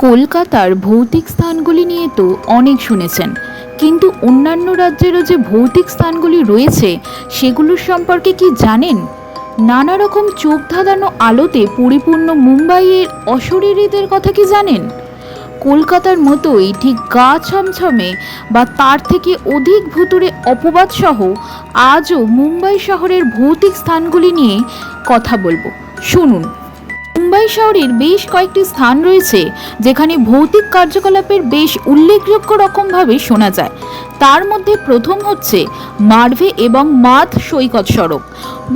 কলকাতার ভৌতিক স্থানগুলি নিয়ে তো অনেক শুনেছেন, কিন্তু অন্যান্য রাজ্যেরও যে ভৌতিক স্থানগুলি রয়েছে সেগুলোর সম্পর্কে কি জানেন? নানা রকম চোখ ধাঁধানো আলোতে পরিপূর্ণ মুম্বাইয়ের অশরীরীদের কথা কি জানেন? কলকাতার মতোই ঠিক গা ছমছমে বা তার থেকে অধিক ভুতুড়ে অপবাদ সহ আজও মুম্বাই শহরের ভৌতিক স্থানগুলি নিয়ে কথা বলবো। শুনুন। মুম্বাই শহরের বেশ কয়েকটি স্থান রয়েছে যেখানে ভৌতিক কার্যকলাপের বেশ উল্লেখযোগ্য রকমভাবে শোনা যায়। তার মধ্যে প্রথম হচ্ছে মার্ভে এবং মাদ সৈকত সড়ক।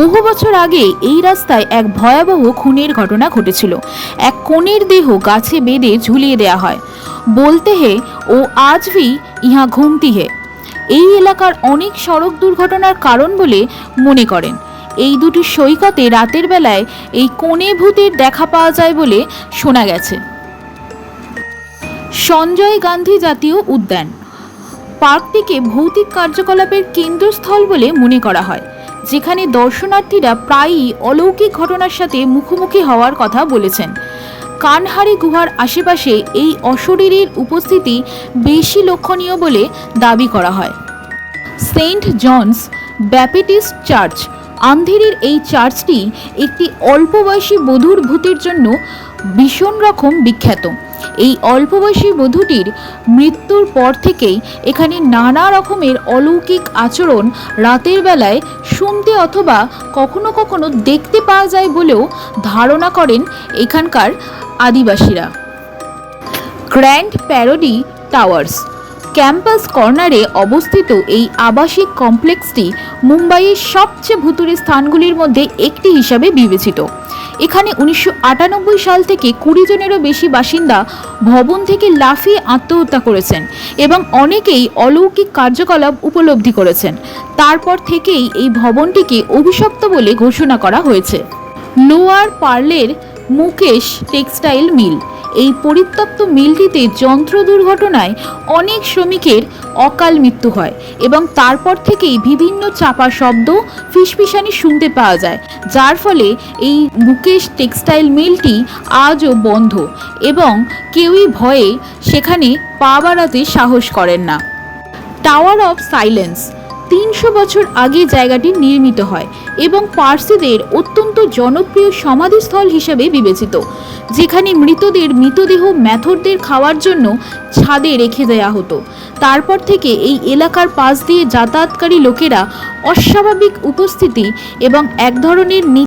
বহু বছর আগে এই রাস্তায় এক ভয়াবহ খুনের ঘটনা ঘটেছিল। এক কনের দেহ গাছে বেঁধে ঝুলিয়ে দেওয়া হয়। বলতে হে ও আজ ভি ইহা ঘুমতি হে এই এলাকার অনেক সড়ক দুর্ঘটনার কারণ বলে মনে করেন। এই দুটি সৈকতে রাতের বেলায় এই কোণে ভূতের দেখা পাওয়া যায় বলে শোনা গেছে। সঞ্জয় গান্ধী জাতীয় উদ্যান পার্কটিকে ভৌতিক কার্যকলাপের কেন্দ্রস্থল বলে মনে করা হয়, যেখানে দর্শনার্থীরা প্রায়ই অলৌকিক ঘটনার সাথে মুখোমুখি হওয়ার কথা বলেছেন। কানহারি গুহার আশেপাশে এই অশরীরীর উপস্থিতি বেশি লক্ষণীয় বলে দাবি করা হয়। সেন্ট জনস ব্যাপটিস্ট চার্চ আন্ধেরির এই চার্চটি একটি অল্প বয়সী বধূর ভূতের জন্য ভীষণ রকম বিখ্যাত। এই অল্প বয়সী বধূটির মৃত্যুর পর থেকেই এখানে নানা রকমের অলৌকিক আচরণ রাতের বেলায় শুনতে অথবা কখনো কখনো দেখতে পাওয়া যায় বলেও ধারণা করেন এখানকার আদিবাসীরা। গ্র্যান্ড প্যারোডি টাওয়ার্স ক্যাম্পাস কর্নারে অবস্থিত এই আবাসিক কমপ্লেক্সটি মুম্বাইয়ের সবচেয়ে ভুতুড়ে স্থানগুলির মধ্যে একটি হিসাবে বিবেচিত। এখানে 1998 সাল থেকে 20 জনেরও বেশি বাসিন্দা ভবন থেকে লাফিয়ে আত্মহত্যা করেছেন এবং অনেকেই অলৌকিক কার্যকলাপ উপলব্ধি করেছেন। তারপর থেকেই এই ভবনটিকে অভিশপ্ত বলে ঘোষণা করা হয়েছে। লোয়ার পার্লের মুকেশ টেক্সটাইল মিল এই পরিত্যক্ত মিলটিতে যন্ত্র দুর্ঘটনায় অনেক শ্রমিকের অকাল মৃত্যু হয় এবং তারপর থেকেই বিভিন্ন চাপা শব্দ ফিসফিসানি শুনতে পাওয়া যায়, যার ফলে এই মুকেশ টেক্সটাইল মিলটি আজও বন্ধ এবং কেউই ভয়ে সেখানে পা বাড়াতে সাহস করেন না। টাওয়ার অফ সাইলেন্স 300 বছর আগে জায়গাটি নির্মিত হয় এবং পার্সিদের অত্যন্ত জনপ্রিয় সমাধিস্থল হিসেবে বিবেচিত, যেখানে মৃতদেহ ম্যাথরদের খাওয়ার জন্য ছাদে রেখে দেওয়া হতো। তারপর থেকে এই এলাকার পাশ দিয়ে যাতায়াতকারী লোকেরা অস্বাভাবিক উপস্থিতি এবং এক ধরনের